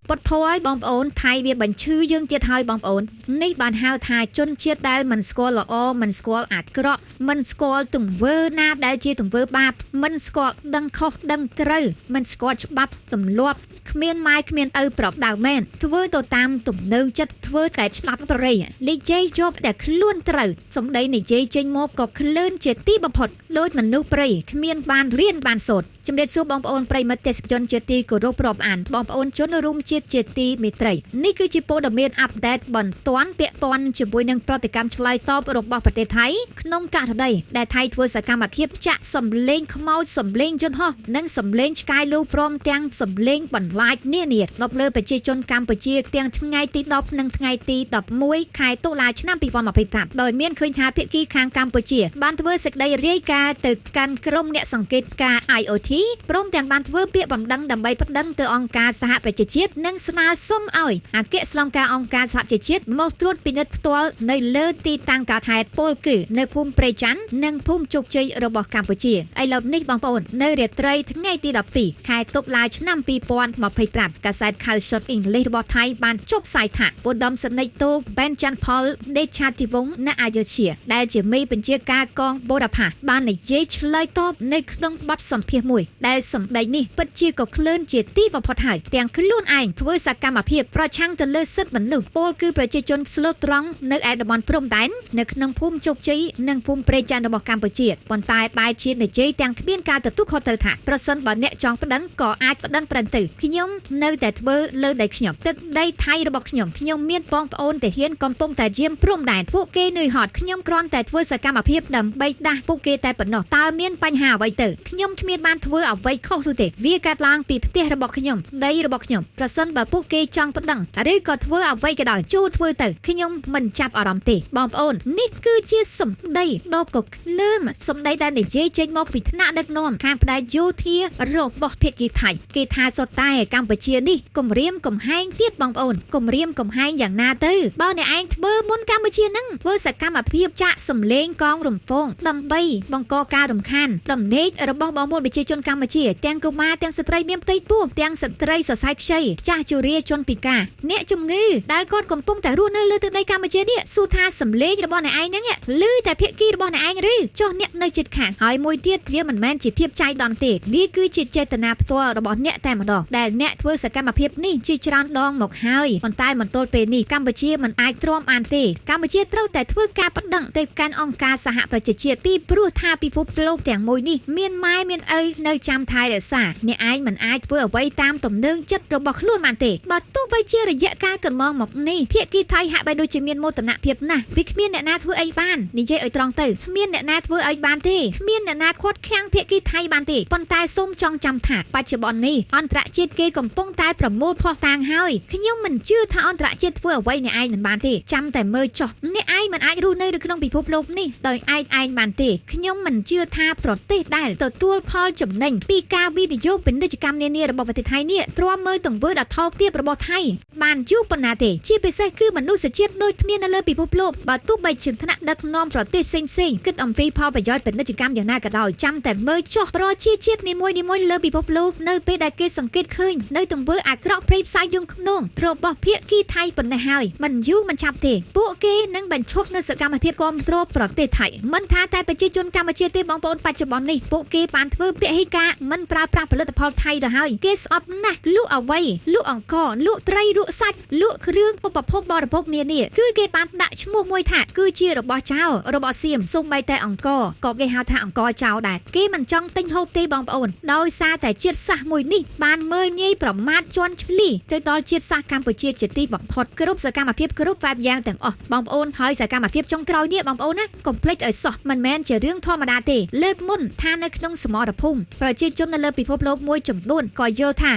ពតធយបងប្អូនថៃវាបញ្ឈឺយើងទៀតហើយបងប្អូននេះបានហៅថាជនជាតិដែលមិនស្គាល់ល្អមិនស្គាល់អាក្រក់មិនស្គាល់ទង្វើណាដែលជាទង្វើបាបមិនស្គាល់ដឹងខុសដឹងត្រូវមិនស្គាល់ច្បាប់ទម្លាប់គ្មានម៉ែគ្មានឪប្រដៅមែនធ្វើទៅតាមទំនើចិត្តធ្វើតែច្បាប់ប្រៃនិយាយជាប់តែខ្លួនត្រូវសម្ដីនិយាយចេញមកក៏ក្លឿនជាទីបំផុតដូចមនុស្សព្រៃគ្មានបានរៀនបានសូត្រជំរាបសួរបងប្អូនប្រិយមិត្តទេសជនជាទីគោរពរាប់អានបងប្អូនជនរួមជាតិជាទីមេត្រីនេះគឺជាព័ត៌មានអាប់ដេតបន្ទាន់ពាក់ព័ន្ធជាមួយនឹងប្រតិកម្មឆ្លើយតបរបស់ប្រទេសថៃក្នុងករណីដែលថៃធ្វើសកម្មភាពចាក់សម្លេងខ្មោចសម្លេងយន្តហោះនិងសម្លេងឆ្កែលូព្រមទាំងសម្លេងបន្លាចនានាដល់លើប្រជាជនកម្ពុជាទាំងថ្ងៃទី10និងថ្ងៃទី11ខែតុលាឆ្នាំ2025ដោយមានឃើញថាភាគីខាងកម្ពុជាបានធ្វើសេចក្តីរាយការណ៍ទៅកាន់ក្រុមអ្នកសង្កេតការណ៍ IOT ព្រមទាំងបានធ្វើពាក្យបណ្ដឹងដើម្បីប្តឹងទៅអង្គការសហប្រជាជាតិនិងស្នើសុំឲ្យអគ្គស្នងការអង្គការសហប្រជាជាតិមកត្រួតពិនិត្យផ្ទាល់នៅលើទីតាំងកើតហេតុពលគឺនៅភូមិព្រៃច័ន្ទនិងភូមិជោគជ័យរបស់កម្ពុជាឥឡូវនេះបងប្អូននៅរាត្រីថ្ងៃទី12ខែតុលាឆ្នាំ2025កាសែត Khao English របស់ថៃបានចុះផ្សាយថាឧត្តមសេនីយ៍តូបែនច័ន្ទផលដេឆាទីវង្សនៅអាយុធ្យាដែលជាមេបញ្ជាការកងបូរផាសបាននិយាយឆ្លើយតបនៅក្នុងបទសម្ភាសន៍មួយដែលសម្ដីនេះពិតជាក៏ក្លឿនជាទីបំផុតហើយទាំងខ្លួនឯងធ្វើសកម្មភាពប្រឆាំងទៅលើសិទ្ធិមនុស្សពលគឺប្រជាជនស្លូតត្រង់នៅឯតំបន់ព្រំដែននៅក្នុងភូមិជោគជ័យនិងភូមិព្រៃច័ន្ទរបស់កម្ពុជាប៉ុន្តែបែរជានិយាយទាំងគ្មានការទទួលខុសត្រូវថាប្រសិនបើអ្នកចង់ប្តឹងក៏អាចប្តឹងប្រឹងទៅខ្ញុំនៅតែធ្វើលើដីខ្ញុំទឹកដីថៃរបស់ខ្ញុំមានបងប្អូនទាហានកំពុងតែយាមព្រំដែនពួកគេនឿយហត់ខ្ញុំគ្រាន់តែធ្វើសកម្មភាពដើម្បីដាស់ពួកគេតែប៉ុណ្ណោះតើមានបញ្ហាអ្វីទៅខ្ញុំគ្មានបានធ្វើអ្វីខុសនោះទេវាកើតឡើងពីផ្ទះរបស់ខ្ញុំដីរបស់ខ្ញុំប្រសិនបើពួកគេចង់ប្តឹងឬក៏ធ្វើអ្វីក៏ដោយជួធ្វើទៅខ្ញុំមិនចាប់អារម្មណ៍ទេបងប្អូននេះគឺជាសម្ដីដ៏កក្លឿនសម្ដីដែលនិយាយចេញមកពីថ្នាក់ដឹកនាំខាងផ្នែកយោធារបស់ភាគីថៃគេថាសុទ្ធតែកម្ពុជានេះគំរាមកំហែងទៀតបងប្អូនគំរាមកំហែងយ៉ាងណាទៅបើអ្នកឯងធ្វើមុនកម្ពុជានឹងធ្វើសកម្មភាពចាក់សម្លេងកងរំពងដើម្បីបង្កការរំខានដំណេករបស់បងប្អូនប្រជាជនកម្ពុជាទាំងកុមារទាំងស្ត្រីមានផ្ទៃពោះទាំងស្ត្រីសរសៃខ្ចីចាស់ជរាជនពិការអ្នកជំងឺដែលគាត់កំពុងតែរស់នៅលើទឹកដីកម្ពុជានេះសួរថាសម្លេងរបស់អ្នកឯងហ្នឹងឮតែភាគីរបស់អ្នកឯងឬចុះអ្នកនៅជិតខាងហើយមួយទៀតវាមិនមែនជាភាពចាយដន្យទេវាគឺជាចេតនាផ្ទាល់របស់អ្នកតែម្ដងដែលអ្នកធ្វើសកម្មភាពនេះជាច្រើនដងមកហើយប៉ុន្តែមិនទាល់ពេលនេះកម្ពុជាមិនអាចទ្រាំអានទេកម្ពុជាត្រូវតែធ្វើការប្តឹងទៅកាន់អង្គការសហប្រជាជាតិពីព្រោះថាពិភពលោកទាំងមួយនេះមានម៉ែមានឪនៅចាំថែរក្សាអ្នកឯងមិនអាចធ្វើអ្វីតាមទំនើងចិត្តរបស់ខ្លួនបានទេបើទោះបីជារយៈកាលកន្លងមកនេះភាគីថៃហាក់បីដូចជាមានមោទនភាពណាស់វាគ្មានអ្នកណាធ្វើអីបាននិយាយឲ្យត្រង់ទៅគ្មានអ្នកណាធ្វើអីបានទេគ្មានអ្នកណាខាត់ខាំងភាគីថៃបានទេប៉ុន្តែសូមចងចាំថាបច្ចុប្បន្ននេះអន្តរជាតិគេកំពុងតែប្រមូលភស្តុតាងហើយខ្ញុំមិនជឿថាអន្តរជាតិធ្វើអ្វីអ្នកឯងមិនបានទេចាំតែមើលចុះអ្នកឯងមិនអាចរស់នៅក្នុងពិភពលោកនេះដោយឯងបានទេខ្ញុំមិនជឿថាប្រទេសដែលទទួលផលចំណេញពីការវិនិយោគពាណិជ្ជកម្មនានារបស់ប្រទេសថៃនេះទ្រាំមើលទង្វើដ៏ថោកទាបរបស់ថៃបានយូរប៉ុណ្ណាទេជាពិសេសគឺមនុស្សជាតិដូចគ្នានៅលើពិភពលោកបើទោះបីជាថ្នាក់ដឹកនាំប្រទេសផ្សេងគិតអំពីផលប្រយោជន៍ពាណិជ្ជកម្មយ៉ាងណាក៏ដោយចាំតែមើលចុះប្រជាជាតិនីមួយលើពិភពលោកនៅពេលដែលគេសង្កេតឃើញនៅទង្វើអាក្រក់ព្រៃផ្សាយយងខ្នងរបស់ភាគីថៃប៉ុណ្ណេះហើយមិនយូរមិនឆាប់ទេពួកគេនឹងបញ្ឈប់នៅសកម្មភាពគាំទ្រប្រទេសថៃមិនថាតែប្រជាជនកម្ពុជាទេបងប្អូនបច្ចុប្បន្ននេះពួកគេបានធ្វើពហិការមិនប្រើប្រាស់ផលិតផលថៃទៅហើយគេស្អប់ណាស់លក់អ្វីលក់អង្ករលក់ត្រីលក់សាច់លក់គ្រឿងឧបភោគបរិភោគនានាគឺគេបានដាក់ឈ្មោះមួយថាគឺជារបស់ចោលរបស់សៀមសូម្បីតែអង្ករក៏គេហៅថាអង្ករចោលដែរគេមិនចង់ទិញហូបទេបងប្អូនដោយសារតែជាតិសាសន៍មួយនេះបានមើលងាយប្រមាថជន់ឈ្លីទៅដល់ជាតិសាសន៍កម្ពុជាជាទីបំផុតគ្រប់សកម្មភាពគ្រប់បែបយ៉ាងទាំងអស់បងប្អូនហើយសកម្មភាពចុងក្រោយនេះបងប្អូនណាកុំភ្លេចឲ្យសោះមិនមែនជារឿងធម្មតាទេលើកមុនថានៅក្នុងសមរភូមិប្រជាជននៅលើពិភពលោកមួយចំនួនក៏យល់ថា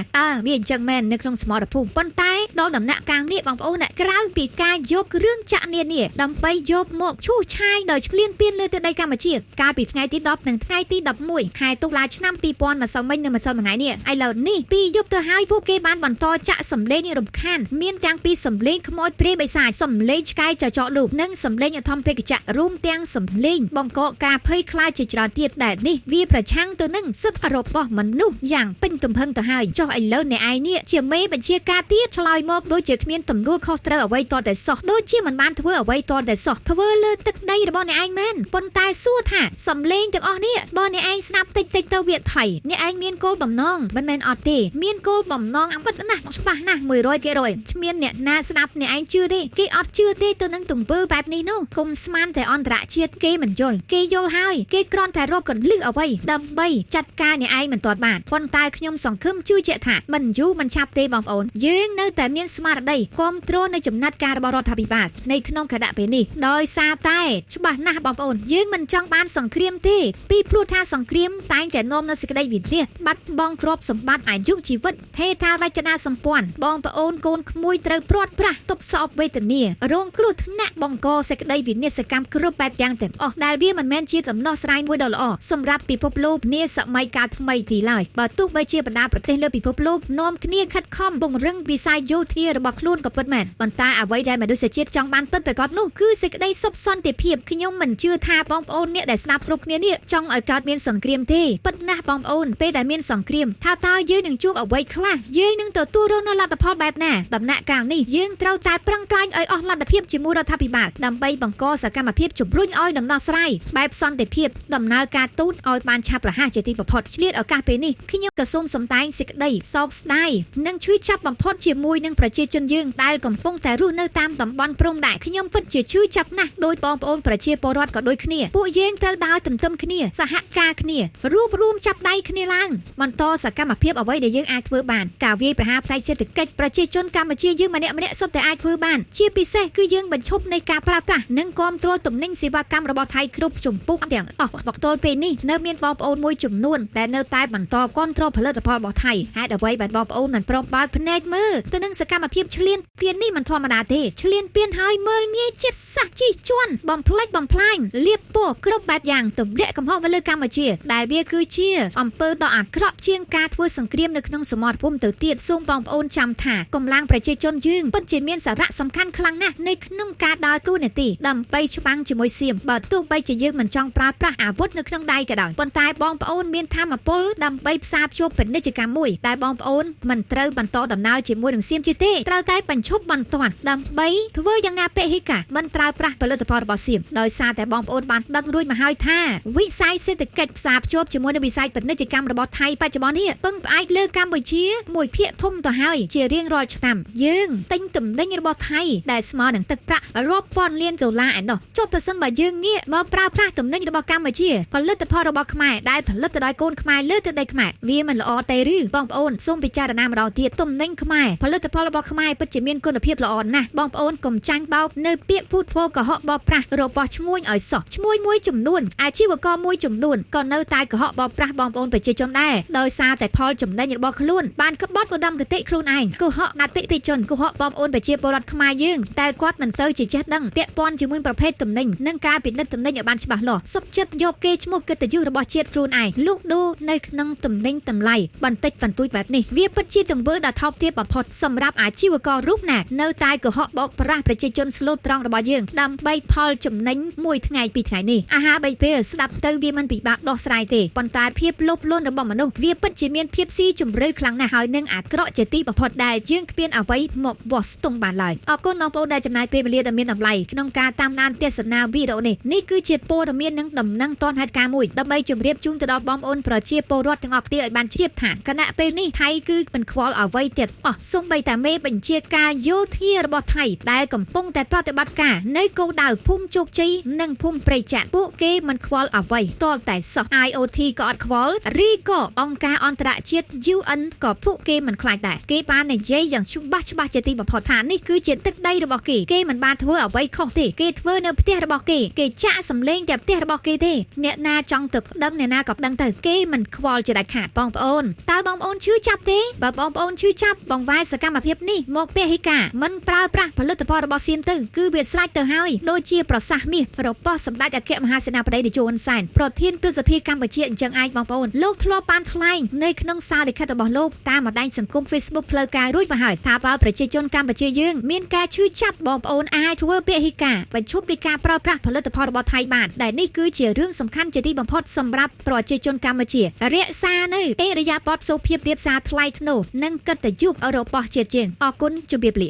វាអញ្ចឹងមែននៅក្នុងសមរភូមិប៉ុន្តែដល់ដំណាក់កាលនេះបងប្អូនក្រៅពី ការយកគ្រឿងចាក់នានាដើម្បីយកមកឈូសឆាយដោយឆ្លៀនពៀនលើទឹកដីកម្ពុជាកាលពីថ្ងៃទី10និងថ្ងៃទី11ខែតុលាឆ្នាំ2000ម្សិលមិញនៅម្សិលថ្ងៃនេះឥឡូវនេះពីយប់ទៅហើយពួកគេបានបន្តចាក់សម្លេងរំខានមានទាំងពីសម្លេងខ្មោចព្រាយបិសាចសម្លេងឆ្កែចចកលូបនិងសម្លេងអធម្មពេកចៈរួមទាំងសម្លេងបង្កការភ័យខ្លាចជាច្រើនទៀតដែលនេះវាប្រឆាំងទៅនឹងសិទ្ធិរបស់មនុស្សយ៉ាងពេញទំហឹងទៅហើយចុះឥឡូវអ្នកឯងនេះជាមេបញ្ជាការទៀតឆ្លើយមកដូចជាគ្មានទំនួលខុសត្រូវអ្វីតតែសោះដូចជាមិនបានធ្វើអ្វីតតែសោះធ្វើលើទឹកដីរបស់អ្នកឯងមែនប៉ុន្តែសួរថាសម្លេងទាំងអស់នេះបើអ្នកឯងស្ដាប់តិចតិចទៅវាថៃអ្នកឯងមានគោលបំណងមិនមែនអត់ទេមានគោលបំណងអំបិតណាស់ច្បាស់ណាស់ 100% គ្មានអ្នកណាស្ដាប់អ្នកឯងជឿទេគេអត់ជឿទេទៅនឹងទង្វើបែបនេះនោះគុំស្មានតែអន្តរជាតិគេមិនយល់គេយល់ហើយគេគ្រាន់តែរកកន្លឹះអ្វីដើម្បីចាត់ការអ្នកឯងមិនទាន់បានប៉ុន្តែខ្ញុំសង្ឃឹមជឿជាក់ថាមិនយូរមិនឆាប់ទេបងប្អូនយើងនៅតែមានស្មារតីគ្រប់គ្រងនៅចំណាត់ការរបស់រដ្ឋាភិបាលនៅក្នុងខណៈពេលនេះដោយសារតែច្បាស់ណាស់បងប្អូនយើងមិនចង់បានសង្គ្រាមទេពីព្រោះថាសង្គ្រាមតែងតែនាំនៅសេចក្តីវិនាសបាត់បង់ទ្រព្យសម្បត្តិអាយុជីវិតហេដ្ឋារចនាសម្ព័ន្ធបងប្អូនកូនក្មួយត្រូវព្រាត់ប្រាសទប់សោកវេទនារងគ្រោះថ្នាក់បង្កសេចក្តីវិនាសកម្មគ្រប់បែបយ៉ាងទាំងអស់ដែលវាមិនមែនជាដំណោះស្រាយមួយដ៏ល្អសម្រាប់ពិភពលោកនាសម័យកាលថ្មីទីឡើយបើទោះបីជាបណ្ដាប្រទេសលើពិភពលោកនាំគ្នាខិតខំពង្រឹងវិស័យយោធារបស់ខ្លួនក៏ពិតមែនប៉ុន្តែអ្វីដែលមនុស្សជាតិចង់បានពិតប្រាកដនោះគឺសេចក្តីសុខសន្តិភាពខ្ញុំមិនជឿថាបងប្អូនអ្នកដែលស្ដាប់គ្រប់គ្នានេះចង់ឲ្យកើតមានសង្គ្រាមទេពិតណាស់បងប្អូនពេលដែលមានសង្គ្រាមថាតើយើងនឹងជួបអ្វីខ្លះយើងនឹងទទួលរងនូវលទ្ធផលបែបណាដំណាក់កាលនេះយើងត្រូវតែប្រឹងប្រែងឲ្យអស់លទ្ធភាពជាមួយរដ្ឋាភិបាលដើម្បីបង្កសកម្មភាពជំរុញឲ្យដំណោះស្រាយបែបសន្តិភាពដំណើរការទូតឲ្យបានឆាប់រហ័សជាទីបំផុតឆ្លៀតឱកាសពេលនេះខ្ញុំក៏សូមសម្ដែងសេចក្តីសោកស្ដាយនិងឈឺចាប់បំផុតជាមួយនឹងប្រជាជនយើងដែលកំពុងតែរស់នៅតាមតំបន់ព្រំដែនខ្ញុំពិតជាឈឺចាប់ណាស់ដោយបងប្អូនប្រជាពលរដ្ឋក៏ដូចគ្នាពួកយើងត្រូវដើរទន្ទឹមគ្នាសហការគ្នារួបរวมចាប់ដៃគ្នាឡើងបន្តសកម្មភាពអ្វីដែលយើងអាចធ្វើបានការវាយប្រហារផ្នែកសេដ្ឋកិច្ចប្រជាជនកម្ពុជាយើងម្នាក់ៗសុទ្ធតែអាចធ្វើបានជាពិសេសគឺយើងបញ្ឈប់នៃការប្រើប្រាស់និងគ្រប់គ្រងទំនិញសេវាកម្មរបស់ថៃគ្រប់ជំពូកទាំងអស់មកទល់ពេលនេះនៅមានបងប្អូនមួយចំនួនដែលនៅតែបន្តគ្រប់គ្រងផលិតផលរបស់ថៃហេតុអ្វីបានបងប្អូនមិនព្រមបើកភ្នែកមើលទៅនឹងសកម្មភាពឈ្លានពាននេះមិនធម្មតាទេឈ្លានពានហើយមើលងាយចិត្តសាសជិះជាន់បំផ្លិចបំផ្លាញលៀបពណ៌គ្រប់បែបយ៉ាងទម្លាក់កំហុសទៅលើកម្ពុជាដែលវាគឺជាអំពើដ៏អាក្រក់ជាងការធ្វើសង្គ្រាមនៅក្នុងសមរភូមិទៅទៀតសូមបងប្អូនចាំថាកម្លាំងប្រជាជនយើងពិតជាមានសារៈសំខាន់ខ្លាំងណាស់នៅក្នុងការដើរតួនាទីដើម្បីច្បាំងជាមួយសៀមបើទោះបីជាយើងមិនចង់ប្រើប្រាស់អាវុធនៅក្នុងដៃក៏ដោយប៉ុន្តែបងប្អូនមានធម៌ពលដើម្បីផ្សារភ្ជាប់ពាណិជ្ជកម្មមួយដែលបងប្អូនមិនត្រូវបន្តដំណើរជាមួយនឹងសៀមទេត្រូវតែបញ្ឈប់បន្ទាន់ដើម្បីធ្វើយ៉ាងណាពហិការមិនប្រើប្រាស់ផលិតផលរបស់សៀមដោយសារតែបងប្អូនបានដឹងរួចមកហើយថាវិស័យសេដ្ឋកិច្ចផ្សារភ្ជាប់ជាមួយនឹងវិស័យពាណិជ្ជកម្មរបស់ថៃបច្ចុប្បន្ននេះពឹងផ្អែកលើកម្ពុជាមួយភាគធំទៅហើយជារៀងរាល់ឆ្នាំយើងទិញទំនិញរបស់ថៃដែលស្មើនឹងទឹកប្រាក់រាប់ពាន់លានដុល្លារឯណោះចុះប្រសិនបើយើងងាកមកប្រើប្រាស់ទំនិញរបស់កម្ពុជាផលិតផលរបស់ខ្មែរដែលផលិតទៅដោយកូនខ្មែរលើទឹកដីខ្មែរវាមិនល្អទេឬបងប្អូនសូមពិចារណាម្ដងទៀតទំនិញខ្មែរផលិតផលរបស់ខ្មែរពិតជាមានគុណភាពល្អណាស់បងប្អូនកុំចាញ់បោកនៅពាក្យพูดពោលកុហកបោកប្រាស់របស់ឈ្មួញឲ្យសោះឈ្មួញមួយចំនួនអាជីវករមួយចំនួនក៏នៅតែកុហកបោកប្រាស់បងប្អូនប្រជាជនដែរដោយសារតែផលចំណេញរបស់ខ្លួនបានក្បត់ឧត្តមគតិខ្លួនឯងកុហកអតិថិជនកុហកបងប្អូនប្រជាពលរដ្ឋខ្មែរយើងតែគាត់មិនទៅជាចេះដឹងពាក់ព័ន្ធជាមួយប្រភេទទំនិញនិងការពិនិត្យទំនិញឲ្យបានច្បាស់លាស់សុខចិត្តយកគេឈ្មោះកិត្តិយសរបស់ជាតិខ្លួនឯងលក់ដូរនៅក្នុងទំនិញតម្លៃបន្តិចបន្តួចបែបនេះវាពិតជាទង្វើដ៏ថោកទាបបំផុតសម្រាប់អាជីវកររូបណានៅតែកុហកបោកប្រាស់ប្រជាជនស្លូតត្រង់របស់យើងដើម្បីផលចំណេញមួយថ្ងៃពីរថ្ងៃនេះអាហារ3ពេលស្ដាប់ទៅវាមិនពិបាកដោះស្រាយទេប៉ុន្តែភាពលោភលន់របស់មនុស្សវាពិតជាមានភាពស៊ីជម្រៅខ្លាំងណាស់ហើយនឹងអាក្រក់ជាទីបំផុតដែលយើងគ្មានអ្វីមកវាស់ស្ទង់បានឡើយអរគុណបងប្អូនដែលចំណាយពេលវេលាដ៏មានតម្លៃក្នុងការតាមដានទស្សនាវីដេអូនេះគឺជាព័ត៌មាននិងដំណឹងទាន់ហេតុការណ៍មួយដើម្បីជម្រាបជូនទៅដល់បងប្អូនប្រជាពលរដ្ឋទាំងអស់គ្នាឲ្យបានជ្រាបថាគណៈពេលនេះថៃគឺមិនខ្វល់អ្វីទៀតអស់សូម្បីតែមេបញ្ជាការយោធារបស់ថៃដែលកំពុងតែប្រតិបត្តិការនៅគោលដៅភូមិជោគជ័យនិងភូមិព្រៃច័ន្ទពួកគេមិនខ្វល់អ្វីទាល់តែសោះ IOT ក៏អត់ខ្វល់ឬក៏អង្គការអន្តរជាតិ UN ក៏ពួកគេមិនខ្លាចដែរគេបាននិយាយយ៉ាងច្បាស់ជាទីបំផុតថានេះគឺជាទឹកដីរបស់គេមិនបានធ្វើអ្វីខុសទេគេធ្វើនៅផ្ទះរបស់គេចាក់សម្លេងតែផ្ទះរបស់គេទេអ្នកណាចង់ទៅដឹងអ្នកណាក៏ដឹងទៅគេមិនខ្វល់ជាដាច់ខាតបងប្អូនតើបងប្អូនឈឺចាប់ទេបើបងប្អូនឈឺចាប់បង្វែរសកម្មភាពនេះមកពហិការមិនប្រើប្រាស់ ប្រាស់ផលិតផលរបស់សៀនទៅគឺវាស្រេចទៅហើយដូចជាប្រសាសន៍មាសរបស់សម្ដេចអគ្គមហាសេនាបតីតេជោហ៊ុនសែនប្រធានព្រឹទ្ធសភាកម្ពុជាអញ្ចឹងឯងបងប្អូនលោកធ្លាប់បានថ្លែងនៅក្នុងសារលិខិតរបស់លោកតាមបណ្ដាញសង្គម Facebook ផ្លូវការរួចមកហើយថាបើប្រជាជនកម្ពុជាយើងមានការឈឺចាប់បងប្អូនអាចធ្វើពហិការបញ្ឈប់ពីការប្រើប្រាស់ផលិតផលរបស់ថៃបានដែលនេះគឺជារឿងសំខាន់ជាទីបំផុតសម្រាប់ប្រជាជនកម្ពុជារក្សានៅអេរយាប័តសុភាពរាបសារថ្លៃថ្នូរនិងកិត្តិយសរបស់ជាតិយើងអរគុណជម្រាបលា